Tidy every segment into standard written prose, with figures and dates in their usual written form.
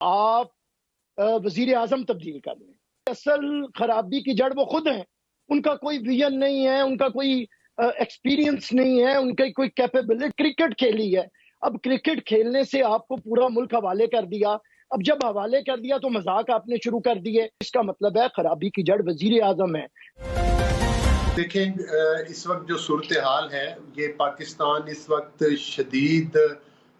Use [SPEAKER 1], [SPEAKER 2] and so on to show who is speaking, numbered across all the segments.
[SPEAKER 1] आप वजीर आजम तब्दील कर लें। असल खराबी की जड़ वो खुद हैं। उनका कोई विजन नहीं है, उनका कोई एक्सपीरियंस नहीं है, उनकी कोई कैपेबिलिटी। क्रिकेट खेली है, अब क्रिकेट खेलने से आपको पूरा मुल्क हवाले कर दिया। अब जब हवाले कर दिया तो मजाक आपने शुरू कर दिए। इसका मतलब है खराबी की जड़ वजीर आजम है।
[SPEAKER 2] देखें, इस वक्त जो सूरत हाल है, ये पाकिस्तान इस वक्त शदीद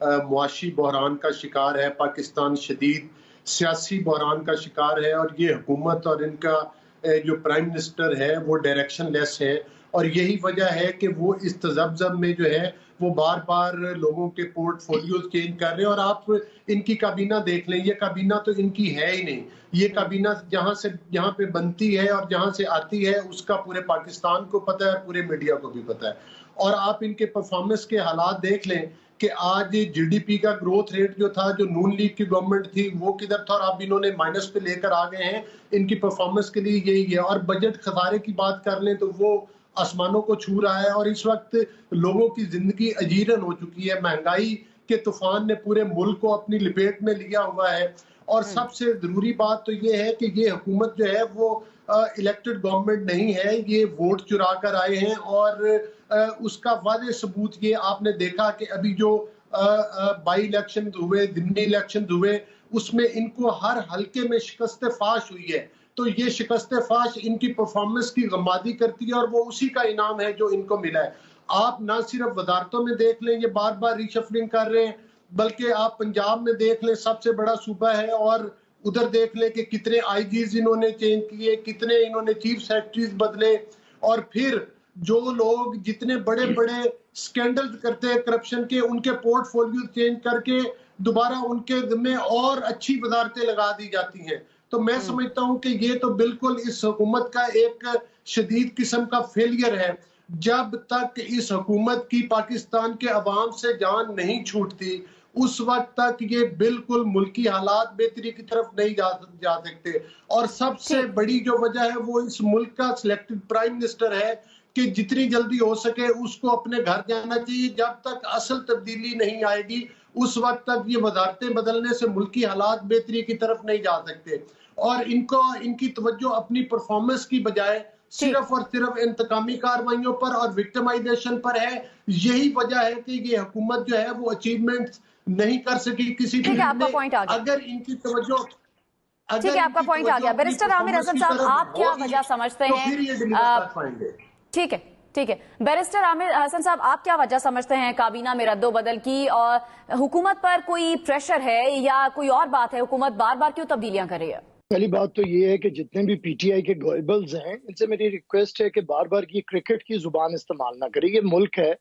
[SPEAKER 2] मुआशी बहरान का शिकार है। पाकिस्तान शदीद सियासी बहरान का शिकार है और ये हुकूमत और इनका जो प्राइम मिनिस्टर है वो डायरेक्शन लेस है। और यही वजह है कि वो इस तजब्जब में जो है वो बार बार लोगों के पोर्टफोलियोज चेंज कर रहे हैं। और आप इनकी काबीना देख लें, ये काबीना तो इनकी है ही नहीं। ये काबीना जहां पे बनती है और जहां से आती है उसका पूरे पाकिस्तान को पता है, पूरे मीडिया को भी पता है। और आप इनके परफॉर्मेंस के हालात देख लें कि आज जीडीपी का ग्रोथ रेट जो था, जो नून लीग की गवर्नमेंट थी, वो किधर था और अब इन्होंने माइनस पे लेकर आ गए हैं। इनकी परफॉर्मेंस के लिए यही है। और बजट खसारे की बात कर लें तो वो आसमानों को छू रहा है। और इस वक्त लोगों की जिंदगी अजीरन हो चुकी है। महंगाई के तूफान ने पूरे मुल्क को अपनी लपेट में लिया हुआ है। और सबसे जरूरी बात तो ये है कि ये हुकूमत जो है वो इलेक्टेड गवर्नमेंट नहीं है, ये वोट चुरा कर आए हैं। और उसका वादे सबूत ये आपने देखा कि अभी जो बाई इलेक्शन हुए, दिमनी इलेक्शन हुए, उसमें इनको हर हल्के में शिकस्त फाश हुई है। तो ये शिकस्त फाश इनकी परफॉर्मेंस की गमादी करती है और वो उसी का इनाम है जो इनको मिला है। आप ना सिर्फ वजारतों में देख लें, ये बार बार रिशफलिंग कर रहे हैं, बल्कि आप पंजाब में देख लें, सबसे बड़ा सूबा है, और उधर देख लें कि कितने आईजीज इन्होंने चेंज किए, कितने इन्होंने चीफ सेक्रेटरीज बदले। और फिर जो लोग जितने बड़े बड़े स्कैंडल करते हैं करप्शन के, उनके पोर्टफोलियो चेंज करके दोबारा उनके जिम्मे और अच्छी वजारतें लगा दी जाती हैं। तो मैं समझता हूं कि ये तो बिल्कुल इस हुकूमत का एक शदीद किस्म का फेलियर है। जब तक इस हुकूमत की पाकिस्तान के अवाम से जान नहीं छूटती, उस वक्त तक ये बिल्कुल मुल्की हालात बेहतरी की तरफ नहीं जा सकते। और सबसे बड़ी जो वजह है वो इस मुल्क का सिलेक्टेड प्राइम मिनिस्टर है कि जितनी जल्दी हो सके उसको अपने घर जाना चाहिए। जब तक असल तब्दीली नहीं आएगी उस वक्त तक ये वजारतें बदलने से मुल्की हालात बेहतरी की तरफ नहीं जा सकते। और इनकी तवज्जो अपनी परफॉर्मेंस की बजाय सिर्फ और सिर्फ इंतकामी कार्रवाइयों पर और विक्टिमाइजेशन पर है। यही वजह है कि ये हुकूमत जो है वो अचीवमेंट्स नहीं कर सकी किसी फील्ड में। अगर इनकी तवज्जो
[SPEAKER 3] ठीक है, आपका पॉइंट आ गया। बैरिस्टर आमिर हसन साहब, आप क्या वजह समझते हैं?
[SPEAKER 2] फिर ये डिलीवर कर पाएंगे।
[SPEAKER 3] ठीक है, ठीक है। बैरिस्टर आमिर हसन साहब, आप क्या वजह समझते हैं काबीना में रद्दोबदल की? और हुकूमत पर कोई प्रेशर है या कोई और बात है? हुकूमत बार बार क्यों तब्दीलियां कर रही है?
[SPEAKER 1] पहली बात तो ये है कि जितने भी पीटीआई के गोएबल्स हैं, इनसे मेरी रिक्वेस्ट है कि बार बार ये क्रिकेट की जुबान इस्तेमाल ना करें। ये मुल्क है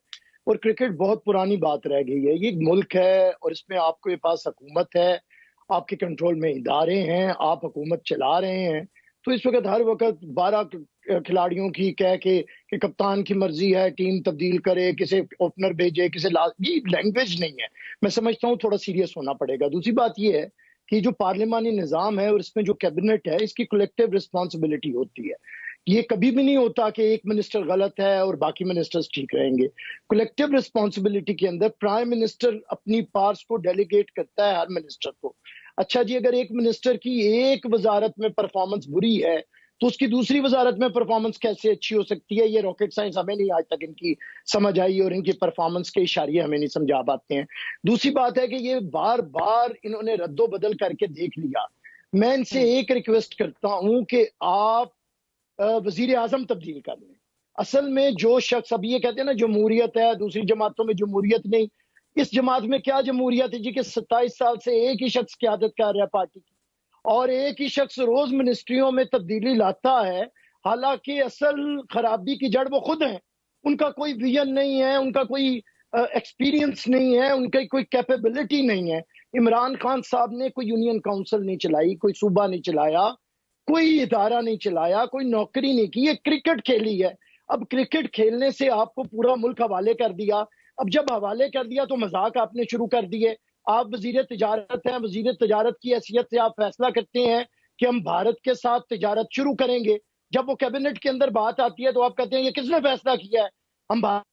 [SPEAKER 1] और क्रिकेट बहुत पुरानी बात रह गई है। ये मुल्क है और इसमें आपके पास हुकूमत है, आपके कंट्रोल में इदारे हैं, आप हुकूमत चला रहे हैं। तो इस वक्त हर वक्त 12 खिलाड़ियों की कह के कि कप्तान की मर्जी है, टीम तब्दील करे, किसे ओपनर भेजे, किसे ये लैंग्वेज नहीं है। मैं समझता हूँ थोड़ा सीरियस होना पड़ेगा। दूसरी बात ये है कि जो पार्लिमानी निजाम है और इसमें जो कैबिनेट है, इसकी कलेक्टिव रिस्पॉन्सिबिलिटी होती है। ये कभी भी नहीं होता कि एक मिनिस्टर गलत है और बाकी मिनिस्टर्स ठीक रहेंगे। कलेक्टिव रिस्पॉन्सिबिलिटी के अंदर प्राइम मिनिस्टर अपनी पावर्स को डेलीगेट करता है हर मिनिस्टर को। अच्छा जी, अगर एक मिनिस्टर की एक वजारत में परफॉर्मेंस बुरी है तो उसकी दूसरी वजारत में परफॉर्मेंस कैसे अच्छी हो सकती है? ये रॉकेट साइंस हमें नहीं आज तक इनकी समझ आई और इनकी परफॉर्मेंस के इशारे हमें नहीं समझा पाते हैं। दूसरी बात है कि ये बार बार इन्होंने रद्दो बदल करके देख लिया। मैं इनसे एक रिक्वेस्ट करता हूं कि आप वजीर आजम तब्दील कर लें। असल में जो शख्स, अब ये कहते हैं ना जमहूरियत है, दूसरी जमातों में जमहूरियत नहीं। इस जमात में क्या जमहूरियत है जी कि 27 साल से एक ही शख्स क़यादत कर रहा है पार्टी की और एक ही शख्स रोज मिनिस्ट्रियों में तब्दीली लाता है। हालांकि असल खराबी की जड़ वो खुद हैं। उनका कोई विजन नहीं है, उनका कोई एक्सपीरियंस नहीं है, उनकी कोई कैपेबिलिटी नहीं है। इमरान खान साहब ने कोई यूनियन काउंसिल नहीं चलाई, कोई सूबा नहीं चलाया, कोई इदारा नहीं चलाया, कोई नौकरी नहीं की। ये क्रिकेट खेली है। अब क्रिकेट खेलने से आपको पूरा मुल्क हवाले कर दिया। अब जब हवाले कर दिया तो मजाक आपने शुरू कर दिए। आप वजीर तिजारत हैं, वजीर तिजारत की हैसियत से आप फैसला करते हैं कि हम भारत के साथ तिजारत शुरू करेंगे। जब वो कैबिनेट के अंदर बात आती है तो आप कहते हैं ये किसने फैसला किया है, हम भारत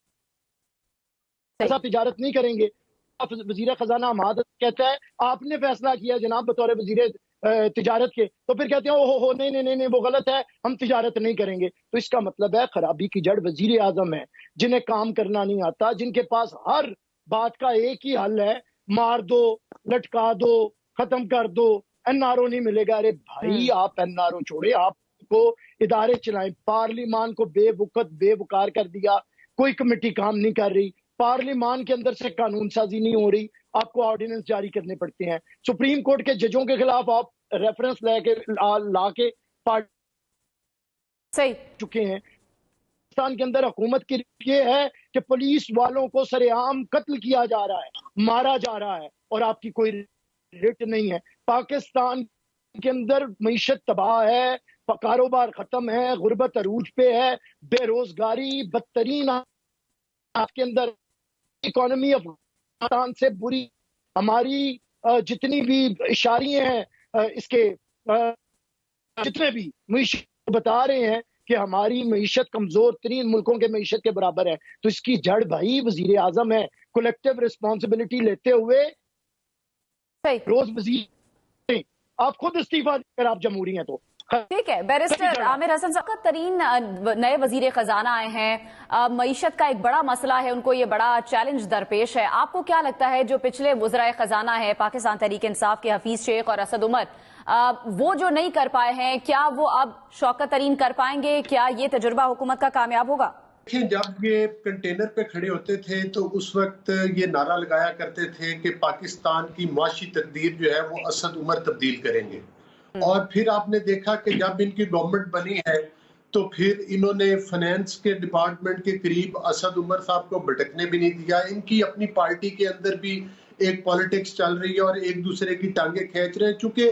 [SPEAKER 1] के साथ तिजारत नहीं करेंगे। वजीर खजाना हमाद कहता है आपने फैसला किया जनाब बतौर वजीर तिजारत के, तो फिर कहते हैं ओहो नहीं नहीं नहीं नहीं वो गलत है, हम तिजारत नहीं करेंगे। तो इसका मतलब है खराबी की जड़ वजीर आजम है, जिन्हें काम करना नहीं आता, जिनके पास हर बात का एक ही हल है, मार दो, लटका दो, खत्म कर दो, एनआरओ नहीं मिलेगा। अरे भाई आप एनआरओ छोड़े, आपको इदारे चलाएं। पार्लियामान को बेवकूफ बेवकार कर दिया, कोई कमेटी काम नहीं कर रही, पार्लियामान के अंदर से कानून साजी नहीं हो रही, आपको ऑर्डिनेंस जारी करने पड़ते हैं। सुप्रीम कोर्ट के जजों के खिलाफ आप रेफरेंस ला के पार्ट
[SPEAKER 3] सही
[SPEAKER 1] चुके हैं। पाकिस्तान के अंदर हुकूमत की ये है कि पुलिस वालों को सरेआम कत्ल किया जा रहा है, मारा जा रहा है, और आपकी कोई रिट नहीं है। पाकिस्तान के अंदर मईशत तबाह है, कारोबार खत्म है, गुर्बत अरूज पे है, बेरोजगारी बदतरीन आपके अंदर, इकोनॉमी अफगानिस्तान से बुरी। हमारी जितनी भी इशारे हैं इसके जितने भी मईशत बता रहे हैं कि हमारी मईशत कमजोर तरीन मुल्कों के मईशत के बराबर है। तो इसकी जड़ भाई वजीर आजम है। कलेक्टिव रिस्पॉन्सिबिलिटी लेते हुए रोज वजीर आप खुद इस्तीफा देकर आप जमहूरी हैं। तो
[SPEAKER 3] ठीक है, बैरिस्टर आमिर हसन साहब तरीन नए वजीर खजाना आए हैं, मईशत का एक बड़ा मसला है, उनको ये बड़ा चैलेंज दरपेश है। आपको क्या लगता है जो पिछले वज़राए खजाना है पाकिस्तान तहरीक इंसाफ के हफीज शेख और असद उमर, वो जो नहीं कर पाए हैं, क्या वो अब शौकत तरीन कर पाएंगे? क्या ये तजुर्बा हुकूमत का कामयाब होगा?
[SPEAKER 2] देखिए, जब ये कंटेनर पे खड़े होते थे तो उस वक्त ये नारा लगाया करते थे कि पाकिस्तान की मुआशी तकदीर जो है वो असद उमर तब्दील करेंगे। और फिर आपने देखा कि जब इनकी गवर्नमेंट बनी है तो फिर इन्होंने फाइनेंस के डिपार्टमेंट के करीब असद उमर साहब को भटकने भी नहीं दिया। इनकी अपनी पार्टी के अंदर भी एक पॉलिटिक्स चल रही है और एक दूसरे की टांगे खींच रहे हैं, चूंकि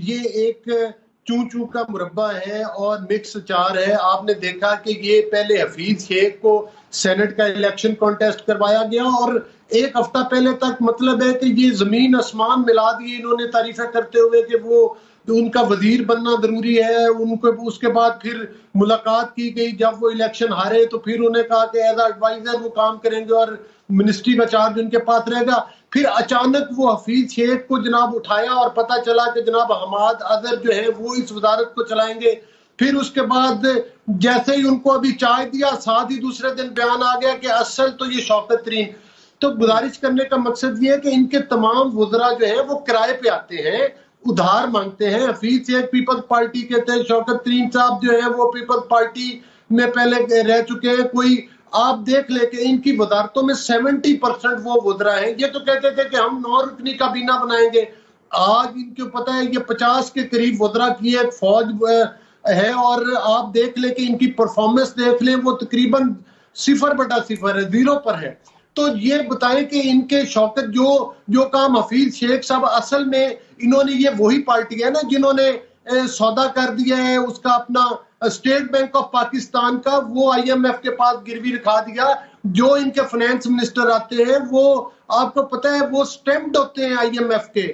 [SPEAKER 2] ये एक चू चू का मुरब्बा है और मिक्स अचार है। आपने देखा कि ये पहले हफीज शेख को सेनेट का इलेक्शन कॉन्टेस्ट करवाया गया और एक हफ्ता पहले तक मतलब है कि ये जमीन आसमान मिला दिए इन्होंने तारीफें करते हुए कि वो उनका वजीर बनना जरूरी है। उनको उसके बाद फिर मुलाकात की गई, जब वो इलेक्शन हारे तो फिर उन्हें कहा कि एज एडवाइजर वो काम करेंगे और मिनिस्ट्री का चार्ज उनके पास रहेगा। फिर अचानक वो हफीज शेख को जनाब उठाया और पता चला कि जनाब हमाद अजहर जो है वो इस वजारत को चलाएंगे। फिर उसके बाद जैसे ही उनको अभी चाय दिया, साथ ही दूसरे दिन बयान आ गया कि असल तो ये शौकत तरीन। तो गुजारिश करने का मकसद ये है कि इनके तमाम वज़रा जो है वो किराए पे आते हैं, उधार मांगते हैं। हफीज शेख पीपल्स पार्टी के थे, शौकत तरीन साहब जो है वो पीपल्स पार्टी में पहले रह चुके हैं। कोई आप देख ले कि इनकी वजारतों में 70% वो वज़रा हैं। ये तो कहते थे कि हम 9 रुकनी काबीना बनाएंगे, आज इनको पता है ये 50 के करीब वज़रा की एक फौज है। और आप देख ले कि इनकी परफॉर्मेंस देख ले, वो तकरीबन 0/0 है, 0 पर है। तो ये बताएं कि इनके शौकत जो काम हफीज शेख साहब, असल में इन्होंने, ये वही पार्टी है ना जिन्होंने सौदा कर दिया है उसका अपना स्टेट बैंक ऑफ पाकिस्तान का, वो IMF के पास गिरवी रखा दिया। जो इनके फाइनेंस मिनिस्टर आते हैं वो आपको पता है वो स्टेम्प्ड होते हैं IMF के।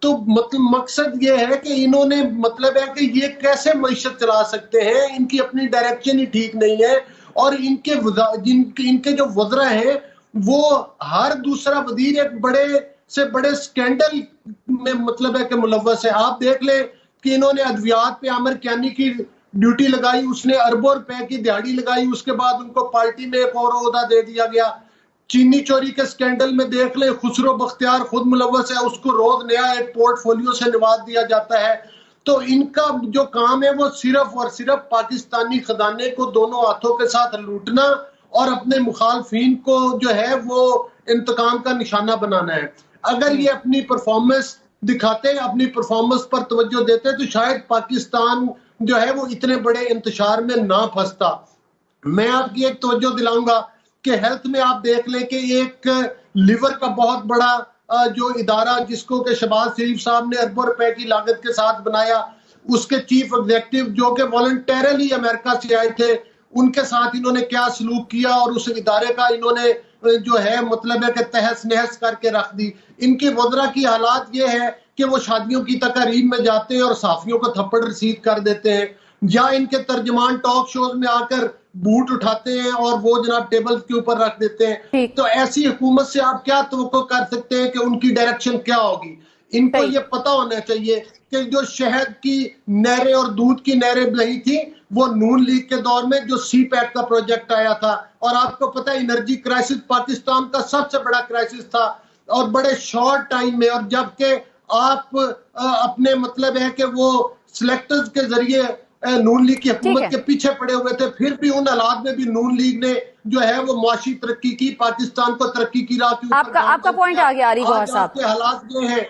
[SPEAKER 2] तो मतलब मकसद ये है कि इन्होंने मतलब है कि ये कैसे मईशत चला सकते हैं, इनकी अपनी डायरेक्शन ही ठीक नहीं है। और इनके जो वज़रा हैं वो हर दूसरा वजीर एक बड़े से बड़े स्कैंडल में मतलब है कि मुलव्वस है। आप देख ले कि इन्होंने अद्वियात पे आमिर कियानी की ड्यूटी लगाई, उसने अरबों रुपए की दिहाड़ी लगाई, उसके बाद उनको पार्टी में एक और ओहदा दे दिया गया। चीनी चोरी के स्कैंडल में देख ले खुसरो बख्तियार खुद मुलव्वस है, उसको रोज नया एक पोर्टफोलियो से नवाज दिया जाता है। तो इनका जो काम है वो सिर्फ और सिर्फ पाकिस्तानी खजाने को दोनों हाथों के साथ लूटना और अपने मुखालफिन को जो है वो इंतकाम का निशाना बनाना है। अगर ये अपनी परफॉर्मेंस दिखाते, अपनी परफॉर्मेंस पर तवज्जो देते तो शायद पाकिस्तान जो है वो इतने बड़े इंतशार में ना फंसता। मैं आपकी एक तवज्जो दिलाऊंगा कि हेल्थ में आप देख लें कि एक लिवर का बहुत बड़ा जो इदारा जिसको कि शहबाज शरीफ साहब ने अरबों रुपए की लागत के साथ बनाया, उसके चीफ एग्जीक्यूटिव जो कि वॉलंटरली अमेरिका से आए थे, उनके साथ इन्होंने क्या सलूक किया और उस इदारे का इन्होंने जो है मतलब है कि तहस नहस करके रख दी। इनके वज़रा की हालात ये है कि वो शादियों की तकरीब में जाते हैं और साफियों को थप्पड़ रसीद कर देते हैं। या इनके तर्जमान टॉक शोज में आकर बूट उठाते हैं और वो जनाब टेबल के ऊपर रख देते हैं। तो ऐसी हुकूमत से आप क्या तवक्को कर सकते हैं कि उनकी डायरेक्शन क्या होगी? इनको ये पता होना चाहिए कि जो शहद की नहरें और दूध की नहरें बही थी वो नून लीग के दौर में जो सी पैक का प्रोजेक्ट आया था, और आपको पता है एनर्जी क्राइसिस पाकिस्तान का सबसे बड़ा क्राइसिस था और बड़े शॉर्ट टाइम में, और जबकि आप अपने मतलब है कि वो सिलेक्टर्स के जरिए नून लीग की हुकूमत के पीछे पड़े हुए थे, फिर भी उन हालात में भी नून लीग ने जो है वो मुआशी तरक्की की, पाकिस्तान को तरक्की की राह के ऊपर।
[SPEAKER 3] आपका पॉइंट आ गया अली गौहर साहब।
[SPEAKER 2] हालात ये हैं